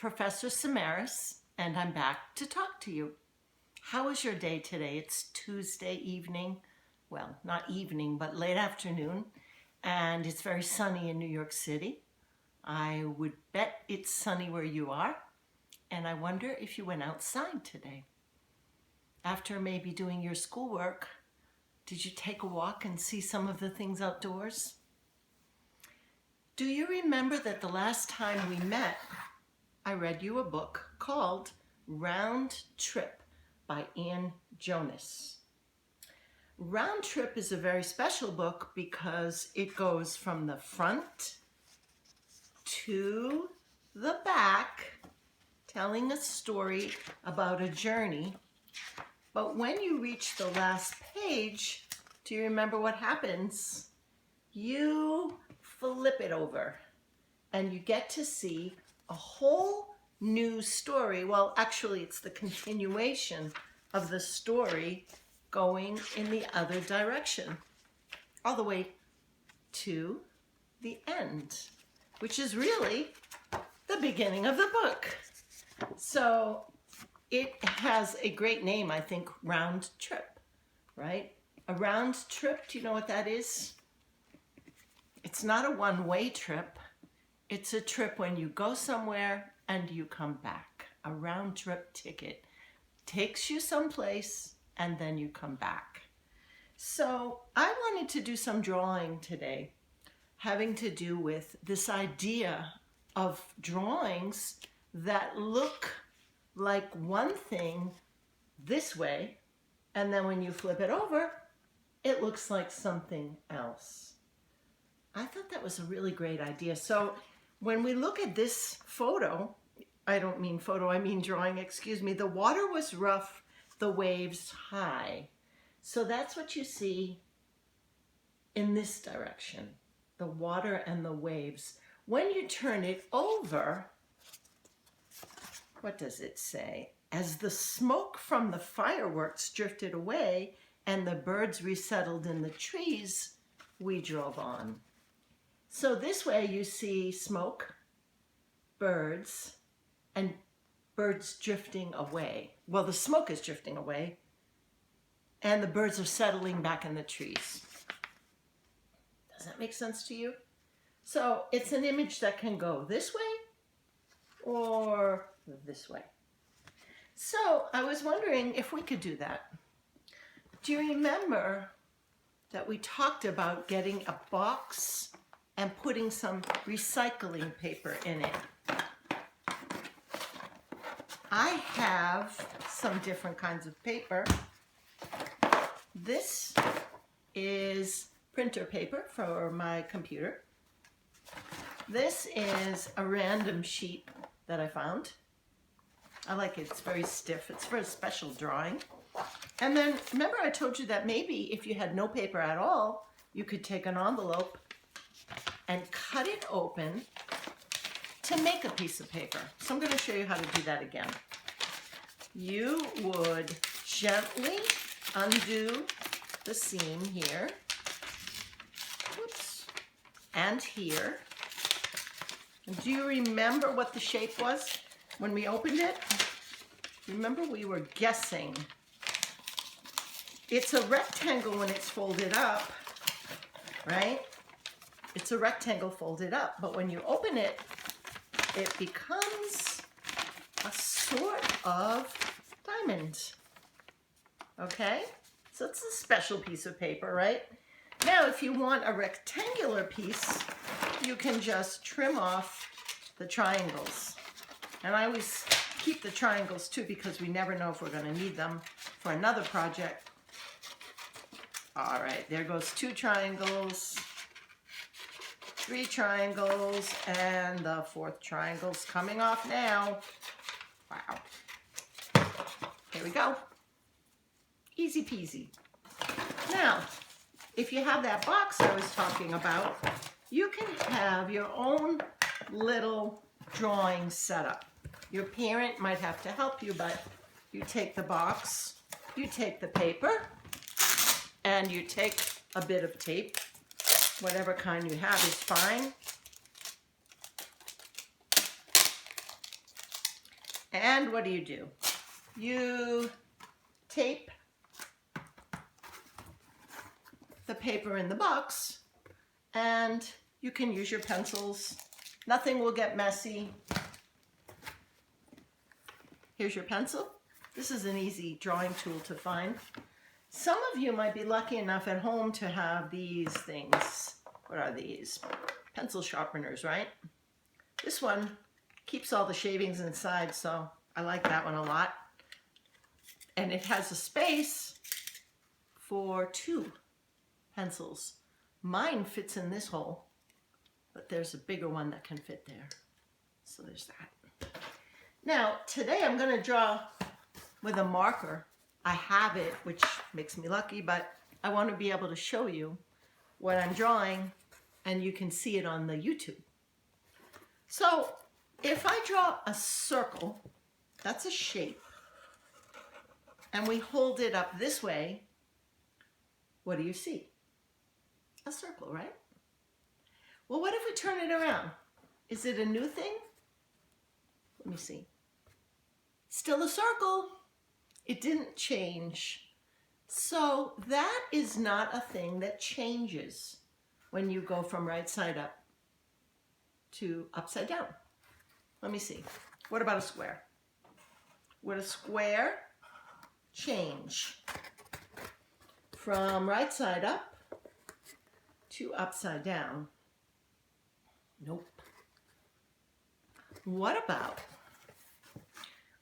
Professor Samaras, and I'm back to talk to you. How was your day today? It's Tuesday evening. Well, not evening, but late afternoon, and it's very sunny in New York City. I would bet it's sunny where you are, and I wonder if you went outside today. After maybe doing your schoolwork, did you take a walk and see some of the things outdoors? Do you remember that the last time we met, I read you a book called Round Trip by Ann Jonas. Round Trip is a very special book because it goes from the front to the back, telling a story about a journey. But when you reach the last page, do you remember what happens? You flip it over and you get to see a whole new story. Well, actually, it's the continuation of the story going in the other direction, all the way to the end, which is really the beginning of the book. So it has a great name, I think, Round Trip, right? A round trip, do you know what that is? It's not a one-way trip. It's a trip when you go somewhere and you come back. A round trip ticket takes you someplace and then you come back. So I wanted to do some drawing today having to do with this idea of drawings that look like one thing this way, and then when you flip it over, it looks like something else. I thought that was a really great idea. So when we look at this photo, I don't mean photo, I mean drawing, excuse me, the water was rough, the waves high. So that's what you see in this direction, the water and the waves. When you turn it over, what does it say? As the smoke from the fireworks drifted away and the birds resettled in the trees, we drove on. So this way you see smoke, birds, and birds drifting away. Well, the smoke is drifting away, and the birds are settling back in the trees. Does that make sense to you? So it's an image that can go this way or this way. So I was wondering if we could do that. Do you remember that we talked about getting a box and putting some recycling paper in it? I have some different kinds of paper. This is printer paper for my computer. This is a random sheet that I found. I like it, it's very stiff. It's for a special drawing. And then remember I told you that maybe if you had no paper at all, you could take an envelope and cut it open to make a piece of paper. So I'm going to show you how to do that again. You would gently undo the seam here, whoops, and here. And do you remember what the shape was when we opened it? Remember we were guessing. It's a rectangle when it's folded up, right? It's a rectangle folded up, but when you open it, it becomes a sort of diamond. Okay? So it's a special piece of paper, right? Now, if you want a rectangular piece, you can just trim off the triangles. And I always keep the triangles too because we never know if we're going to need them for another project. All right, there goes 2 triangles. 3 triangles, and the 4th triangle's coming off now. Wow. Here we go. Easy peasy. Now, if you have that box I was talking about, you can have your own little drawing setup. Your parent might have to help you, but you take the box, you take the paper, and you take a bit of tape. Whatever kind you have is fine. And what do? You tape the paper in the box, and you can use your pencils. Nothing will get messy. Here's your pencil. This is an easy drawing tool to find. Some of you might be lucky enough at home to have these things. What are these? Pencil sharpeners, right? This one keeps all the shavings inside, so I like that one a lot. And it has a space for 2 pencils. Mine fits in this hole, but there's a bigger one that can fit there. So there's that. Now, today I'm going to draw with a marker. I have it, which makes me lucky, but I want to be able to show you what I'm drawing, and you can see it on the YouTube. So if I draw a circle, that's a shape, and we hold it up this way, what do you see? A circle, right? Well, what if we turn it around? Is it a new thing? Let me see. Still a circle. It didn't change. So that is not a thing that changes when you go from right side up to upside down. Let me see. What about a square? Would a square change from right side up to upside down? Nope. What about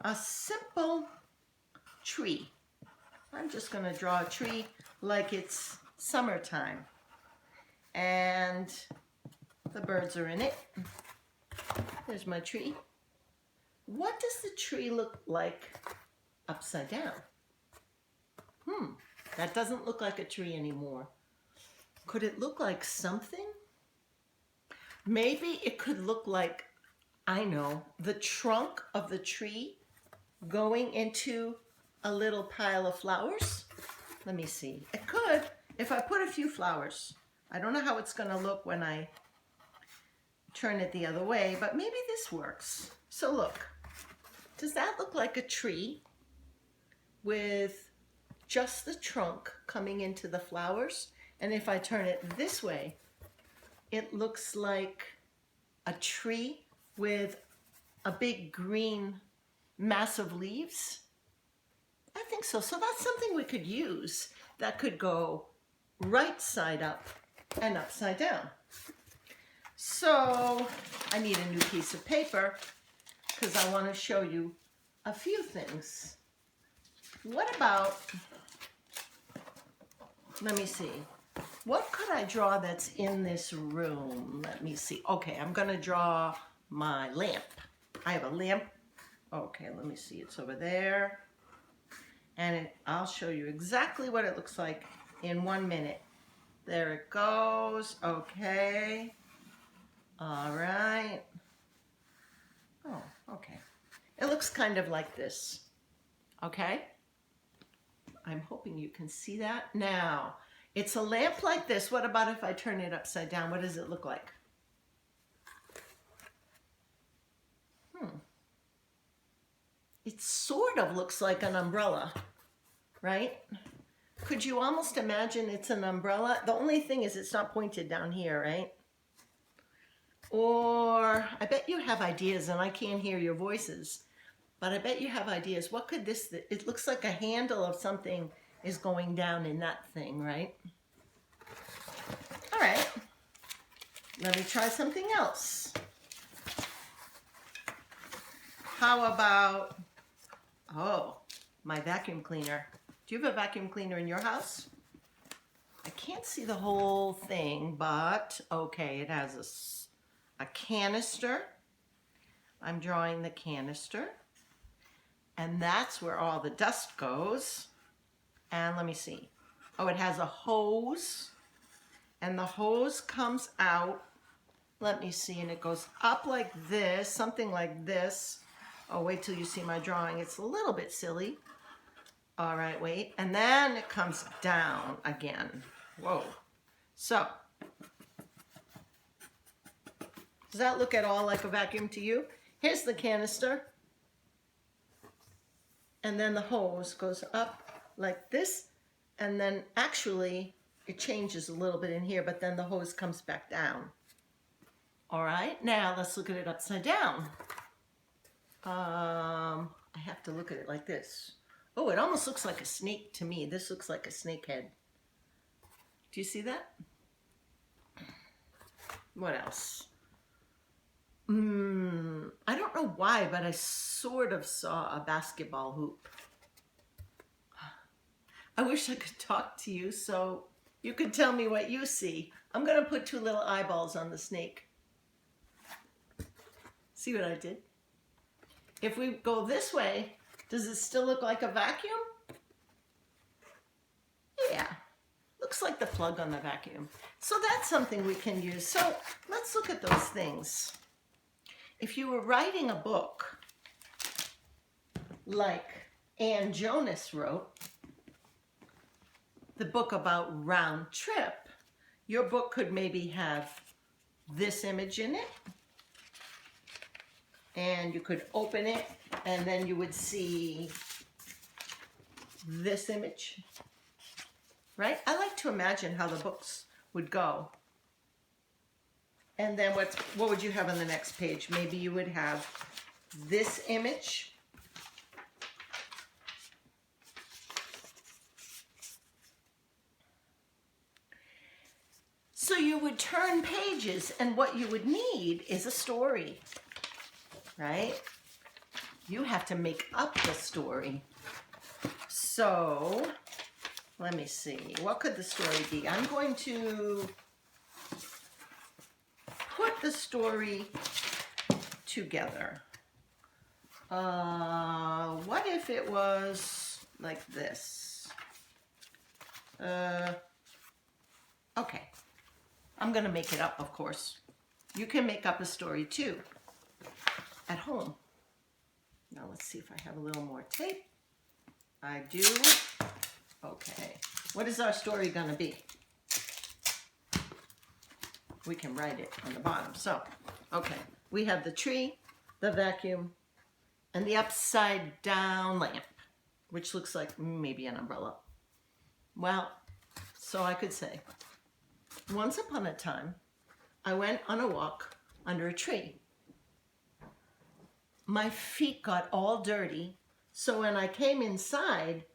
a simple tree? I'm just going to draw a tree like it's summertime, and the birds are in it. There's my tree. What does the tree look like upside down? That doesn't look like a tree anymore. Could it look like something? Maybe it could look like, I know, the trunk of the tree going into a little pile of flowers. Let me see. It could, if I put a few flowers. I don't know how it's going to look when I turn it the other way, but maybe this works. So look, does that look like a tree with just the trunk coming into the flowers? And if I turn it this way, it looks like a tree with a big green mass of leaves. I think so. So that's something we could use that could go right side up and upside down. So I need a new piece of paper because I want to show you a few things. What about, let me see. What could I draw that's in this room? Let me see. Okay, I'm going to draw my lamp. I have a lamp. Okay, let me see. It's over there. And I'll show you exactly what it looks like in 1 minute. There it goes. Okay. All right. Oh, okay. It looks kind of like this. Okay? I'm hoping you can see that. Now, it's a lamp like this. What about if I turn it upside down? What does it look like? It sort of looks like an umbrella, right? Could you almost imagine it's an umbrella? The only thing is it's not pointed down here, right? Or I bet you have ideas, and I can't hear your voices, but I bet you have ideas. What could this, it looks like a handle of something is going down in that thing, right? All right, let me try something else. How about, oh, my vacuum cleaner. Do you have a vacuum cleaner in your house? I can't see the whole thing, but okay, it has a canister. I'm drawing the canister, and that's where all the dust goes. And let me see. Oh, it has a hose, and the hose comes out. Let me see, and it goes up like this, something like this. Oh, wait till you see my drawing. It's a little bit silly. All right, wait. And then it comes down again. Whoa. So, does that look at all like a vacuum to you? Here's the canister. and then the hose goes up like this, and then actually it changes a little bit in here, but then the hose comes back down. All right, now let's look at it upside down. I have to look at it like this. Oh, it almost looks like a snake to me. This looks like a snake head. Do you see that? What else? I don't know why, but I sort of saw a basketball hoop. I wish I could talk to you so you could tell me what you see. I'm going to put two little eyeballs on the snake. See what I did? If we go this way, does it still look like a vacuum? Yeah, looks like the plug on the vacuum. So that's something we can use. So let's look at those things. If you were writing a book like Ann Jonas wrote, the book about round trip, your book could maybe have this image in it, and you could open it and then you would see this image, right? I like to imagine how the books would go. And then what would you have on the next page? Maybe you would have this image. So you would turn pages, and what you would need is a story, right? You have to make up the story. So let me see. What could the story be? I'm going to put the story together. What if it was like this? Okay. I'm going to make it up, of course. You can make up a story too at home. Now let's see if I have a little more tape. I do. Okay. What is our story going to be? We can write it on the bottom. So, okay. We have the tree, the vacuum, and the upside down lamp, which looks like maybe an umbrella. Well, so I could say, once upon a time, I went on a walk under a tree. My feet got all dirty, so when I came inside,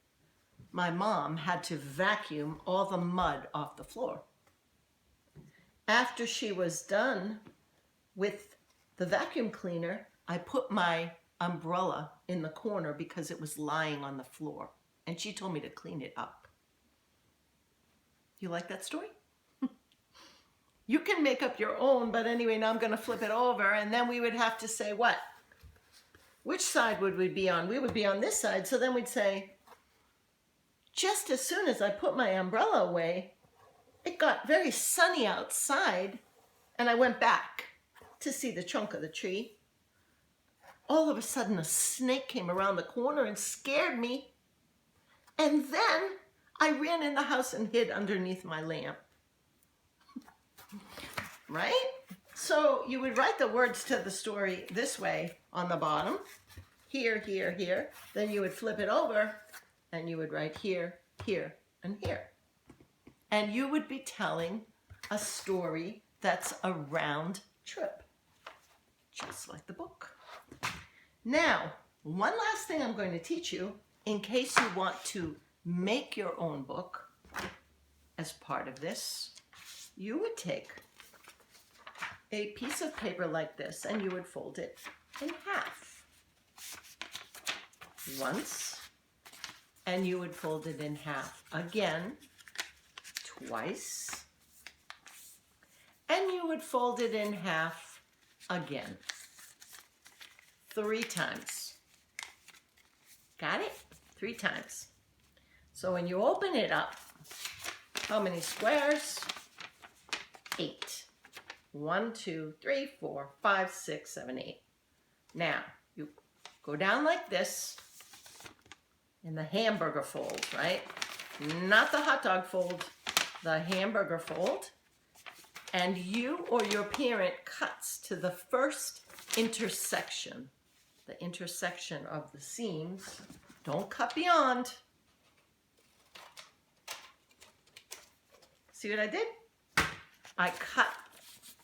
my mom had to vacuum all the mud off the floor. After she was done with the vacuum cleaner, I put my umbrella in the corner because it was lying on the floor, and she told me to clean it up. You like that story? You can make up your own, but anyway, now I'm going to flip it over, and then we would have to say what? Which side would we be on? We would be on this side, so then we'd say, just as soon as I put my umbrella away, it got very sunny outside, and I went back to see the trunk of the tree. All of a sudden, a snake came around the corner and scared me, and then I ran in the house and hid underneath my lamp. Right? So you would write the words to the story this way on the bottom. Here, here, here. Then you would flip it over and you would write here, here, and here. And you would be telling a story that's a round trip, just like the book. Now, one last thing I'm going to teach you in case you want to make your own book as part of this. You would take a piece of paper like this and you would fold it in half. Once, and you would fold it in half again, twice, and you would fold it in half again, 3 times. Got it? 3 times. So when you open it up, how many squares? 8. 1, 2, 3, 4, 5, 6, 7, 8. Now, you go down like this in the hamburger fold, right? Not the hot dog fold, the hamburger fold. And you or your parent cuts to the first intersection, the intersection of the seams. Don't cut beyond. See what I did? I cut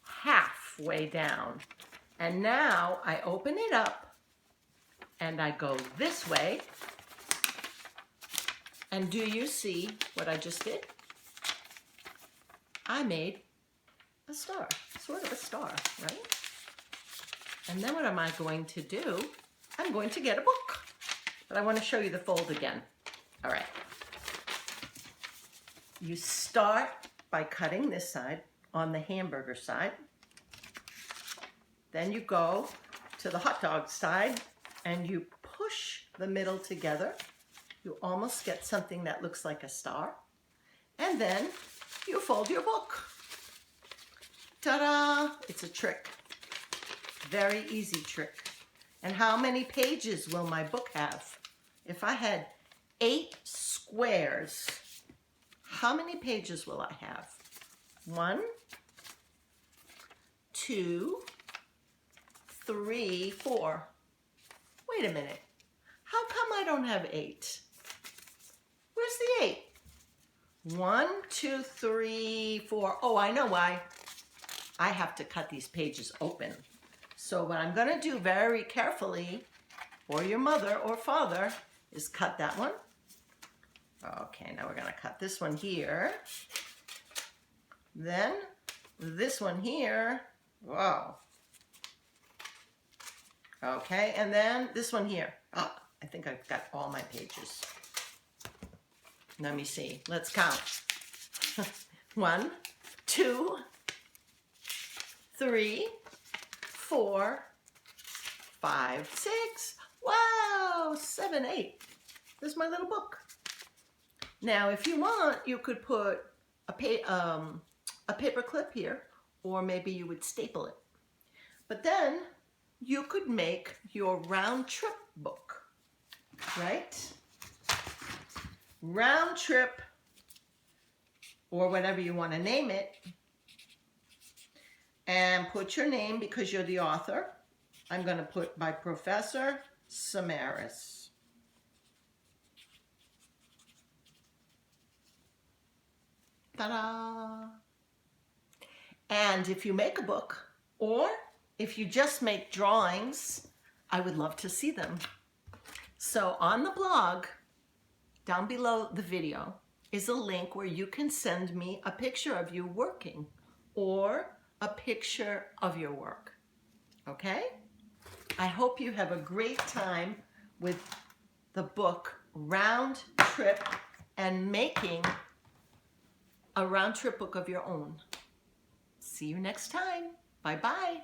halfway down. And now I open it up and I go this way. And do you see what I just did? I made a star, sort of a star, right? And then what am I going to do? I'm going to get a book. But I want to show you the fold again. All right. You start by cutting this side on the hamburger side. Then you go to the hot dog side and you push the middle together. You almost get something that looks like a star. And then you fold your book. Ta-da! It's a trick. Very easy trick. And how many pages will my book have? If I had 8 squares, how many pages will I have? 1, 2, 3, 4. Wait a minute. How come I don't have 8? Where's the 8? 1, 2, 3, 4. Oh, I know why. I have to cut these pages open. So what I'm going to do very carefully, or your mother or father, is cut that one. Okay, now we're going to cut this one here. Then this one here. Whoa. Okay, and then this one here. Oh, I think I've got all my pages. Let me see. Let's count. 1, 2, 3, 4, 5, 6. Wow, 7, 8. This is my little book. Now, if you want, you could put a paper clip here, or maybe you would staple it. But then you could make your round trip book, right? Round trip, or whatever you want to name it, and put your name because you're the author. I'm going to put by Professor Samaras. Ta-da! And if you make a book, or if you just make drawings, I would love to see them. So on the blog, down below the video, is a link where you can send me a picture of you working or a picture of your work. Okay? I hope you have a great time with the book Round Trip and making a round trip book of your own. See you next time. Bye-bye.